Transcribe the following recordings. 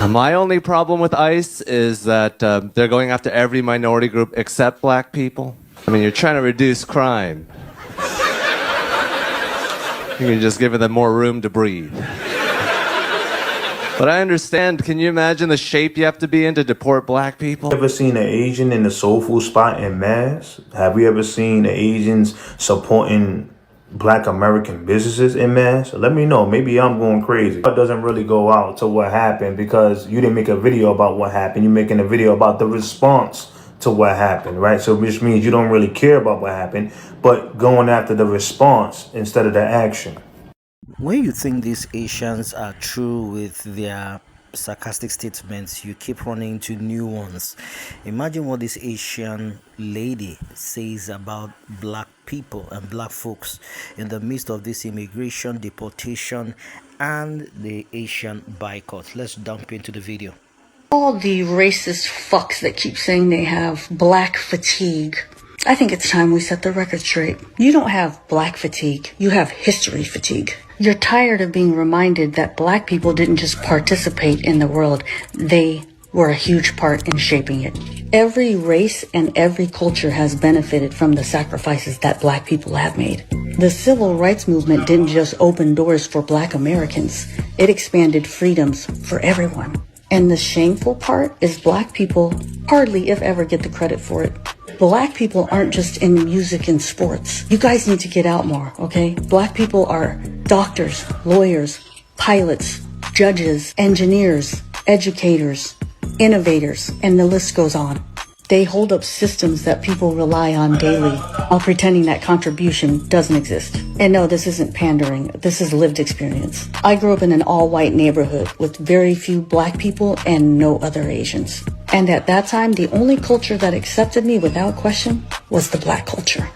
My only problem with ICE is that they're going after every minority group except black people. I mean, you're trying to reduce crime. You can just give them more room to breathe. But I understand, can you imagine the shape you have to be in to deport black people? Ever seen an Asian in the soul food spot en masse? Have we ever seen the Asians supporting black American businesses en masse? Let me know. Maybe I'm going crazy. It doesn't really go out to what happened because you didn't make a video about what happened. You're making a video about the response to what happened, right? So which means you don't really care about what happened, but going after the response instead of the action. When you think these Asians are true with their sarcastic statements, you keep running into new ones. Imagine what this Asian lady says about black people and black folks in the midst of this immigration, deportation, and the Asian boycott. Let's jump into the video. All the racist fucks that keep saying they have black fatigue. I think it's time we set the record straight. You don't have black fatigue, you have history fatigue. You're tired of being reminded that black people didn't just participate in the world, they were a huge part in shaping it. Every race and every culture has benefited from the sacrifices that black people have made. The civil rights movement didn't just open doors for black Americans, it expanded freedoms for everyone. And the shameful part is black people hardly, if ever, get the credit for it. Black people aren't just in music and sports. You guys need to get out more, okay? Black people are doctors, lawyers, pilots, judges, engineers, educators, innovators, and the list goes on. They hold up systems that people rely on daily while pretending that contribution doesn't exist. And no, this isn't pandering. This is lived experience. I grew up in an all-white neighborhood with very few black people and no other Asians. And at that time, the only culture that accepted me without question was the black culture.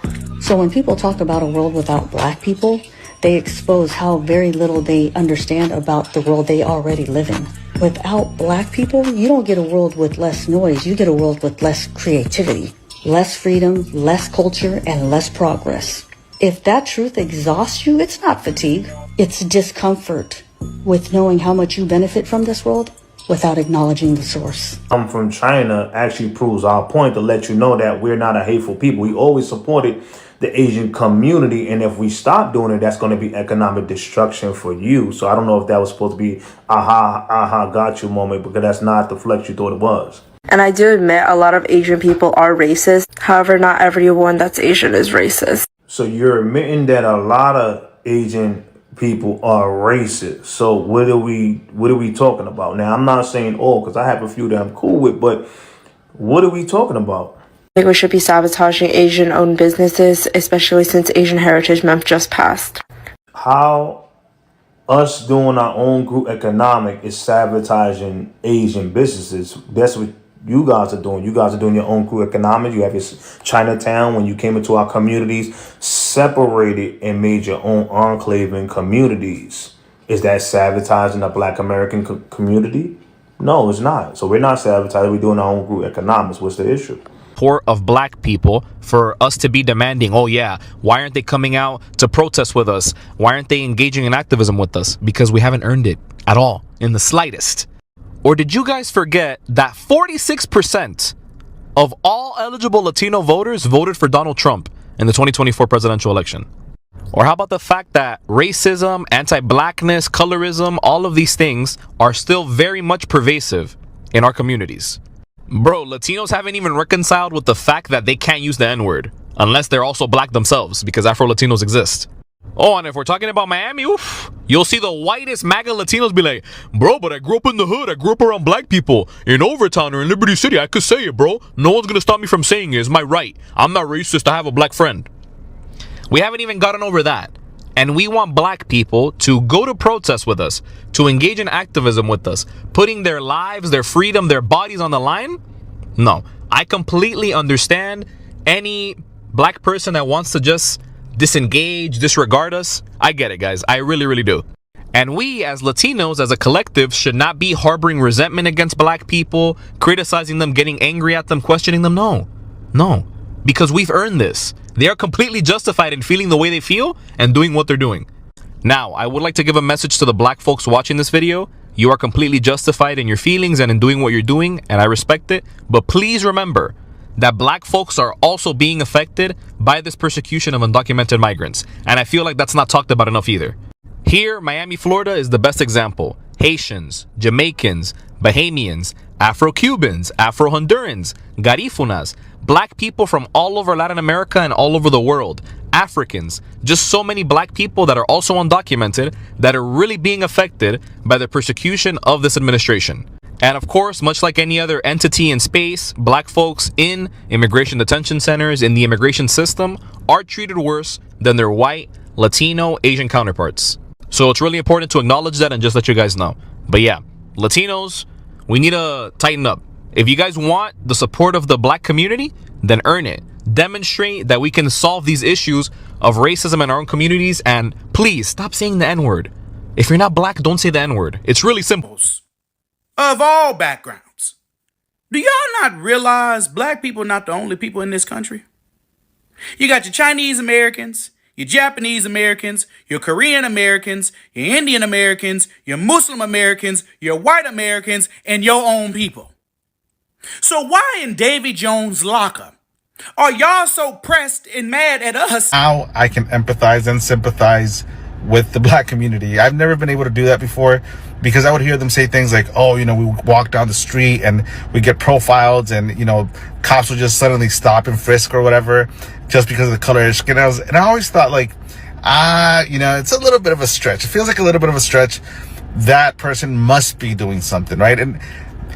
So when people talk about a world without black people, they expose how very little they understand about the world they already live in. Without black people, you don't get a world with less noise. You get a world with less creativity, less freedom, less culture, and less progress. If that truth exhausts you, it's not fatigue. It's discomfort with knowing how much you benefit from this world without acknowledging the source. I'm from China actually proves our point to let you know that we're not a hateful people. We always supported the Asian community, and if we stop doing it, that's going to be economic destruction for you. So I don't know if that was supposed to be aha, got you moment, because that's not the flex you thought it was. And I do admit a lot of Asian people are racist. However, not everyone that's Asian is racist. So you're admitting that a lot of Asian people are racist. So what are we talking about? Now, I'm not saying all, because I have a few that I'm cool with, but what are we talking about? I think we should be sabotaging Asian-owned businesses, especially since Asian Heritage Month just passed. How us doing our own group economic is sabotaging Asian businesses? That's what you guys are doing. You guys are doing your own group economics. You have your Chinatown. When you came into our communities, separated and made your own enclave and communities. Is that sabotaging the black American community? No, it's not. So we're not sabotaging. We're doing our own group economics. What's the issue? Of black people for us to be demanding, oh yeah, why aren't they coming out to protest with us? Why aren't they engaging in activism with us? Because we haven't earned it at all, in the slightest. Or did you guys forget that 46% of all eligible Latino voters voted for Donald Trump in the 2024 presidential election? Or how about the fact that racism, anti-blackness, colorism, all of these things are still very much pervasive in our communities? Bro, Latinos haven't even reconciled with the fact that they can't use the N-word unless they're also black themselves, because Afro-Latinos exist. Oh, and if we're talking about Miami, oof, you'll see the whitest MAGA Latinos be like, bro, but I grew up in the hood. I grew up around black people. In Overtown or in Liberty City, I could say it, bro. No one's gonna stop me from saying it. It's my right. I'm not racist. I have a black friend. We haven't even gotten over that. And we want black people to go to protest with us, to engage in activism with us, putting their lives, their freedom, their bodies on the line? No, I completely understand any black person that wants to just disengage, disregard us. I get it, guys. I really, really do. And we as Latinos, as a collective, should not be harboring resentment against black people, criticizing them, getting angry at them, questioning them. No, because we've earned this. They are completely justified in feeling the way they feel and doing what they're doing. Now, I would like to give a message to the black folks watching this video. You are completely justified in your feelings and in doing what you're doing, and I respect it. But please remember that black folks are also being affected by this persecution of undocumented migrants. And I feel like that's not talked about enough either. Here, Miami, Florida is the best example. Haitians, Jamaicans, Bahamians, Afro-Cubans, Afro-Hondurans, Garifunas, black people from all over Latin America and all over the world, Africans, just so many black people that are also undocumented that are really being affected by the persecution of this administration. And of course, much like any other entity in space, black folks in immigration detention centers, in the immigration system, are treated worse than their white, Latino, Asian counterparts. So it's really important to acknowledge that and just let you guys know. But yeah, Latinos, we need to tighten up. If you guys want the support of the black community, then earn it. Demonstrate that we can solve these issues of racism in our own communities, and please stop saying the N-word. If you're not black, don't say the N-word. It's really simple. Of all backgrounds. Do y'all not realize black people are not the only people in this country? You got your Chinese Americans, your Japanese Americans, your Korean Americans, your Indian Americans, your Muslim Americans, your white Americans, and your own people. So why in Davy Jones' locker are y'all so pressed and mad at us? How I can empathize and sympathize with the black community. I've never been able to do that before because I would hear them say things like, oh, we walk down the street and we get profiled and, cops will just suddenly stop and frisk or whatever just because of the color of their skin. And I always thought it's a little bit of a stretch. It feels like a little bit of a stretch. That person must be doing something, right? And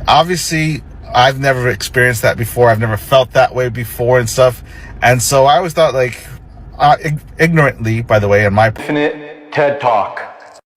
obviously I've never experienced that before. I've never felt that way before and stuff. And so I always thought ignorantly, by the way, in my Infinite TED Talk.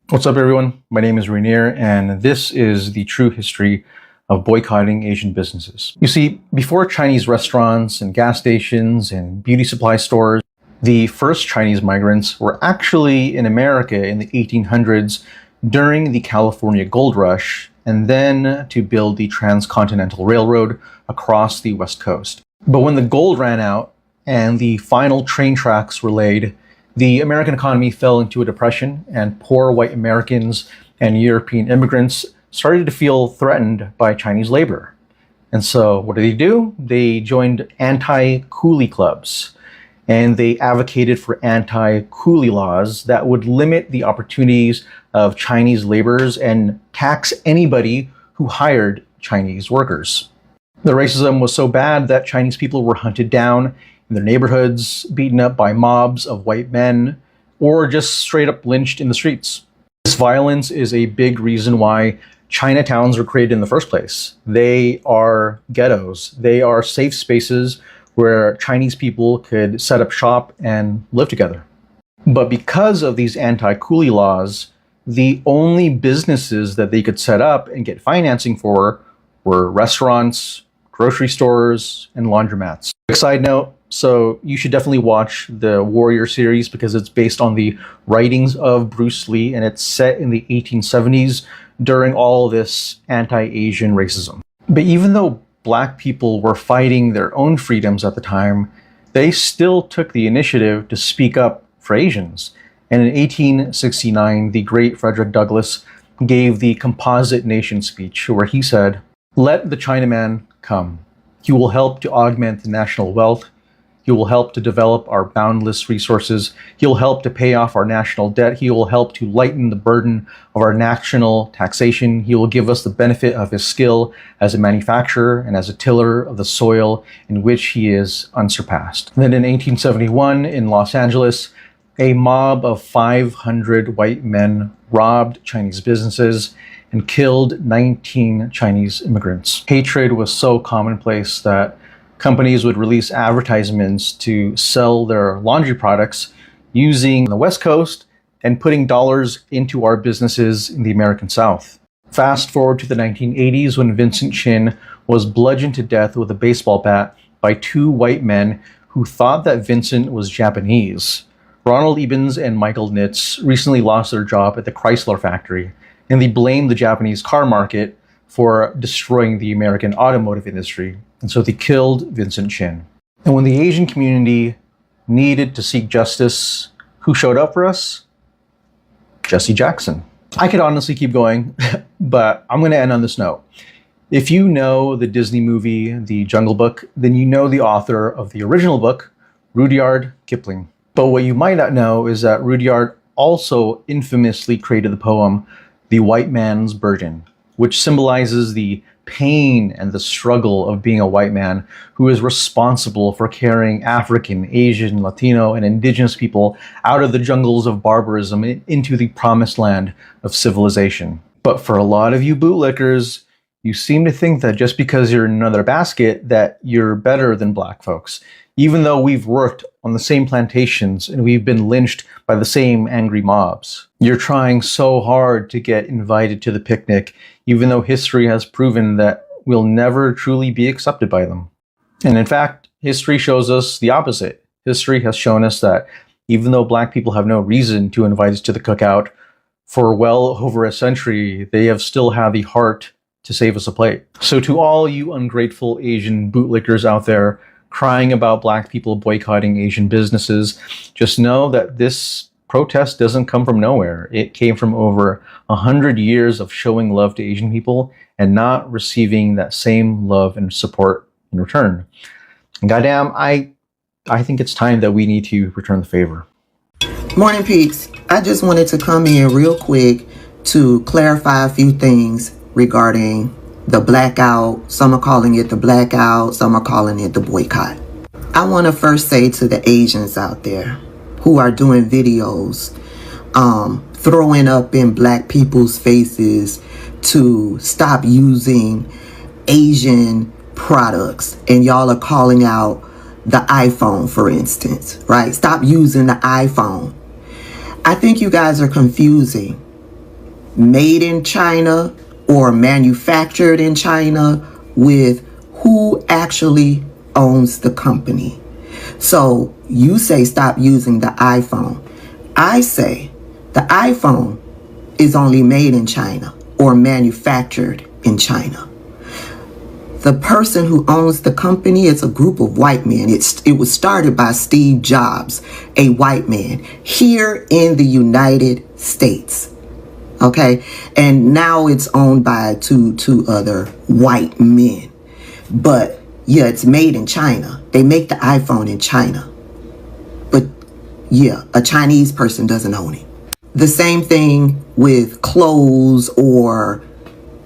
What's up, everyone? My name is Rainier, and this is the true history of boycotting Asian businesses. You see, before Chinese restaurants and gas stations and beauty supply stores, the first Chinese migrants were actually in America in the 1800s during the California Gold Rush, and then to build the Transcontinental Railroad across the West Coast. But when the gold ran out and the final train tracks were laid, the American economy fell into a depression, and poor white Americans and European immigrants started to feel threatened by Chinese labor. And so what do? They joined anti-coolie clubs, and they advocated for anti-coolie laws that would limit the opportunities of Chinese laborers and tax anybody who hired Chinese workers. The racism was so bad that Chinese people were hunted down in their neighborhoods, beaten up by mobs of white men, or just straight up lynched in the streets. This violence is a big reason why Chinatowns were created in the first place. They are ghettos. They are safe spaces where Chinese people could set up shop and live together. But because of these anti-coolie laws, the only businesses that they could set up and get financing for were restaurants, grocery stores, and laundromats. Quick side note, so you should definitely watch the Warrior series because it's based on the writings of Bruce Lee, and it's set in the 1870s during all this anti-Asian racism. But even though black people were fighting their own freedoms at the time, they still took the initiative to speak up for Asians. And in 1869, the great Frederick Douglass gave the Composite Nation speech where he said, "Let the Chinaman come. He will help to augment the national wealth. He will help to develop our boundless resources. He will help to pay off our national debt. He will help to lighten the burden of our national taxation. He will give us the benefit of his skill as a manufacturer and as a tiller of the soil in which he is unsurpassed." And then in 1871 in Los Angeles, a mob of 500 white men robbed Chinese businesses and killed 19 Chinese immigrants. Hatred was so commonplace that companies would release advertisements to sell their laundry products using the West Coast and putting dollars into our businesses in the American South. Fast forward to the 1980s when Vincent Chin was bludgeoned to death with a baseball bat by two white men who thought that Vincent was Japanese. Ronald Ebens and Michael Nitz recently lost their job at the Chrysler factory, and they blamed the Japanese car market for destroying the American automotive industry. And so they killed Vincent Chin. And when the Asian community needed to seek justice, who showed up for us? Jesse Jackson. I could honestly keep going, but I'm going to end on this note. If you know the Disney movie, The Jungle Book, then you know the author of the original book, Rudyard Kipling. But what you might not know is that Rudyard also infamously created the poem, The White Man's Burden, which symbolizes the pain and the struggle of being a white man who is responsible for carrying African, Asian, Latino, and indigenous people out of the jungles of barbarism into the promised land of civilization. But for a lot of you bootlickers, you seem to think that just because you're in another basket that you're better than black folks, even though we've worked on the same plantations and we've been lynched by the same angry mobs. You're trying so hard to get invited to the picnic, even though history has proven that we'll never truly be accepted by them. And in fact, history shows us the opposite. History has shown us that even though black people have no reason to invite us to the cookout, for well over a century, they have still had the heart to save us a plate. So to all you ungrateful Asian bootlickers out there crying about black people boycotting Asian businesses, just know that this protest doesn't come from nowhere. It came from over 100 years of showing love to Asian people and not receiving that same love and support in return. And goddamn, I think it's time that we need to return the favor. Morning, Peaks. I just wanted to come in real quick to clarify a few things regarding the blackout. Some are calling it the blackout, some are calling it the boycott. I want to first say to the Asians out there who are doing videos, throwing up in black people's faces to stop using Asian products, and y'all are calling out the iPhone, for instance, right? Stop using the iPhone. I think you guys are confusing made in China or manufactured in China with who actually owns the company. So you say stop using the iPhone. I say the iPhone is only made in China or manufactured in China. The person who owns the company, it's a group of white men. It was started by Steve Jobs, a white man, here in the United States. Okay, and now it's owned by two other white men. But yeah, it's made in China. They make the iPhone in China. But yeah, a Chinese person doesn't own it. The same thing with clothes or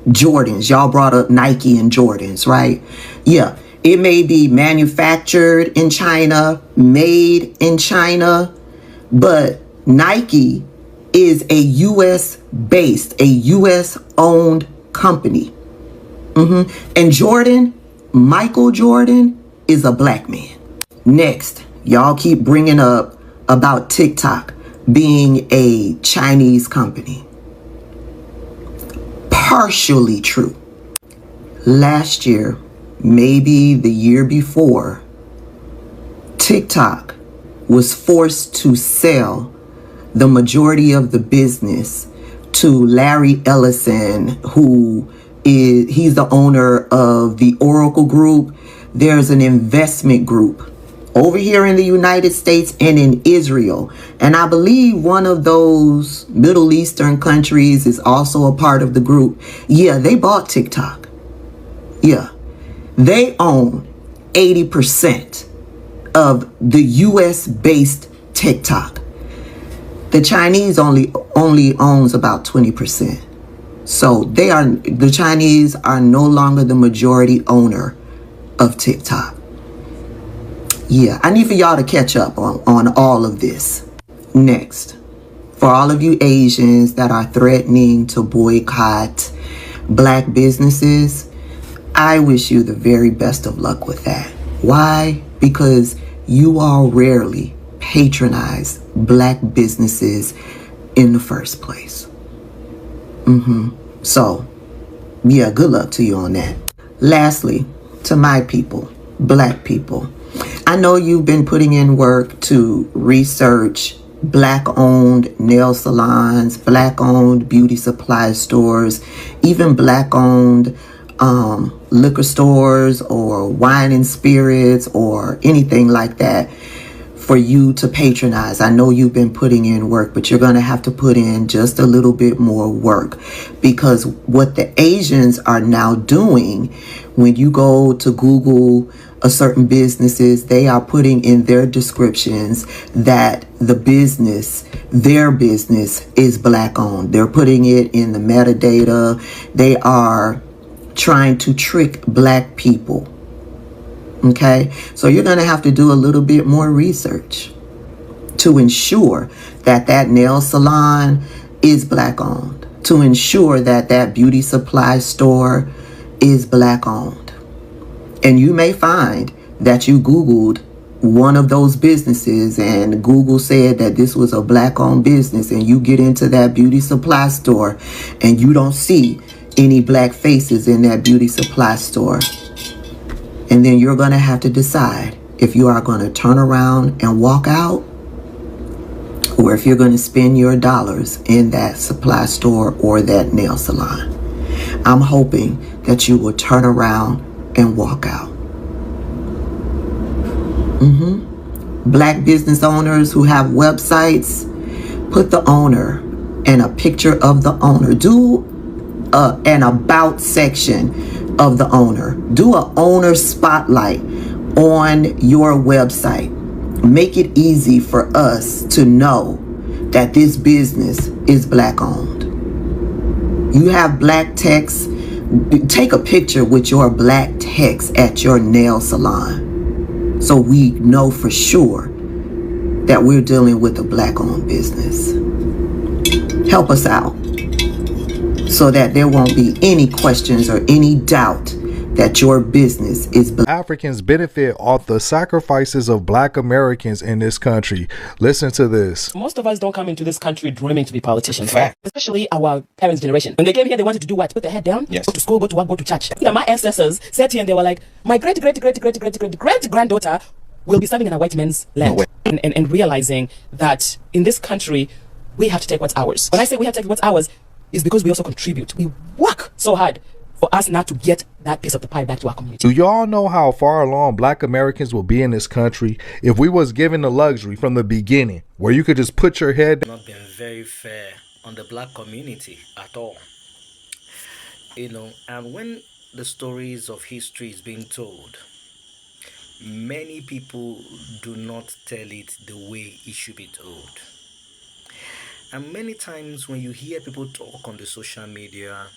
Jordans. Y'all brought up Nike and Jordans, right? Yeah, it may be manufactured in China, made in China, but Nike is a U.S. based, a U.S. owned company. And Jordan, Michael Jordan, is a black man. Next, y'all keep bringing up about TikTok being a Chinese company. Partially true. Last year, maybe the year before, TikTok was forced to sell the majority of the business to Larry Ellison, he's the owner of the Oracle Group. There's an investment group over here in the United States and in Israel. And I believe one of those Middle Eastern countries is also a part of the group. Yeah, they bought TikTok. Yeah, they own 80% of the US based TikTok. The Chinese only owns about 20%. So the Chinese are no longer the majority owner of TikTok. Yeah, I need for y'all to catch up on all of this. Next, for all of you Asians that are threatening to boycott black businesses, I wish you the very best of luck with that. Why? Because you all rarely patronize black businesses in the first place. So, yeah, good luck to you on that. Lastly, to my people, black people, I know you've been putting in work to research black-owned nail salons, black-owned beauty supply stores, even black-owned liquor stores or wine and spirits or anything like that. for you to patronize. I know you've been putting in work, but you're going to have to put in just a little bit more work, because what the Asians are now doing, when you go to Google a certain businesses, they are putting in their descriptions that the business, their business, is black owned. They're putting it in the metadata. They are trying to trick black people. Okay, so you're going to have to do a little bit more research to ensure that that nail salon is black owned, to ensure that that beauty supply store is black owned. And you may find that you Googled one of those businesses and Google said that this was a black owned business, and you get into that beauty supply store and you don't see any black faces in that beauty supply store. And then you're going to have to decide if you are going to turn around and walk out, or if you're going to spend your dollars in that supply store or that nail salon. I'm hoping that you will turn around and walk out. Black business owners who have websites, put the owner and a picture of the owner. Do an about section of the owner. Do a owner spotlight on your website. Make it easy for us to know that this business is black owned. You have black text. Take a picture with your black text at your nail salon, so we know for sure that we're dealing with a black owned business. Help us out, so that there won't be any questions or any doubt that your business is black. Africans benefit off the sacrifices of black Americans in this country. Listen to this. Most of us don't come into this country dreaming to be politicians, right? Especially our parents' generation. When they came here, they wanted to do what? Put their head down, yes, go to school, go to work, go to church. My ancestors sat here and they were like, my great-great-great-great-great-great-great-granddaughter will be serving in a white man's land. And realizing that in this country, we have to take what's ours. When I say we have to take what's ours, it's because we also contribute. We work so hard for us not to get that piece of the pie back to our community. Do y'all know how far along black Americans will be in this country if we was given the luxury from the beginning where you could just put your head? Not been very fair on the black community at all. And when the stories of history is being told, many people do not tell it the way it should be told. And many times when you hear people talk on the social media,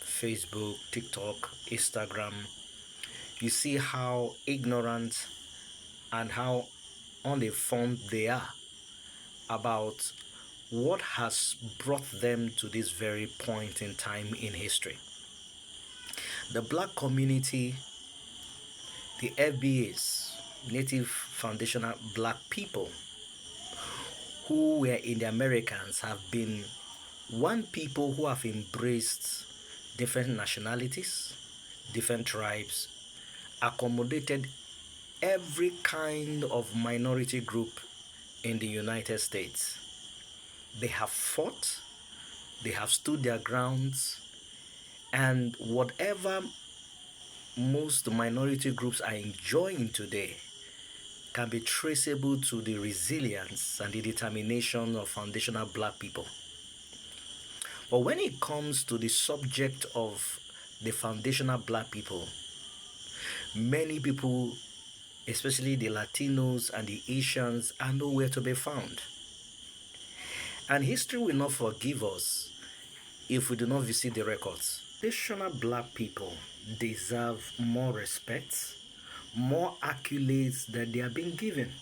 Facebook, TikTok, Instagram, you see how ignorant and how uninformed they are about what has brought them to this very point in time in history. The black community, the FBAs, Native Foundational Black People, who were in the Americans, have been one people who have embraced different nationalities, different tribes, accommodated every kind of minority group in the United States. They have fought, they have stood their grounds, and whatever most minority groups are enjoying today can be traceable to the resilience and the determination of foundational black people. But when it comes to the subject of the foundational black people, many people, especially the Latinos and the Asians, are nowhere to be found. And history will not forgive us if we do not visit the records. Foundational black people deserve more respect, more accolades that they are being given.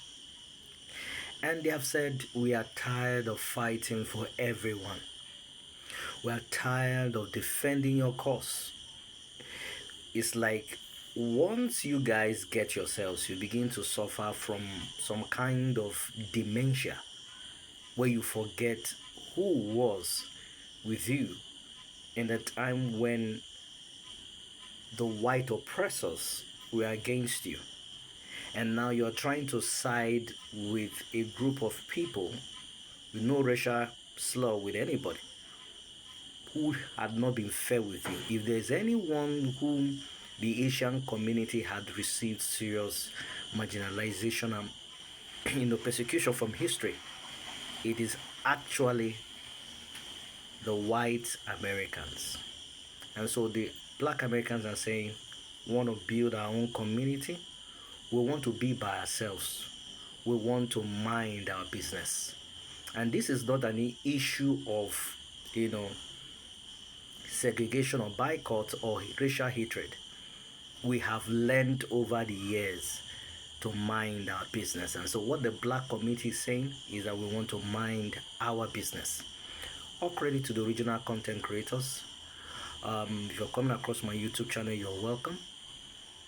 And they have said, we are tired of fighting for everyone. We are tired of defending your cause. It's like once you guys get yourselves, you begin to suffer from some kind of dementia where you forget who was with you in the time when the white oppressors were against you. And now you're trying to side with a group of people with no racial slur with anybody, who had not been fair with you. If there's anyone whom the Asian community had received serious marginalization and persecution from history, it is actually the white Americans. And so the black Americans are saying, we want to build our own community. We want to be by ourselves. We want to mind our business. And this is not an issue of, segregation or boycott or racial hatred. We have learned over the years to mind our business. And so what the black community is saying is that we want to mind our business. All credit to the original content creators. If you're coming across my YouTube channel, you're welcome.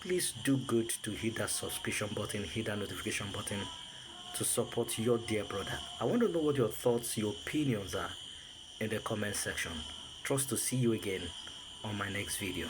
Please do good to hit that subscription button, hit that notification button to support your dear brother. I want to know what your thoughts, your opinions are in the comment section. Trust to see you again on my next video.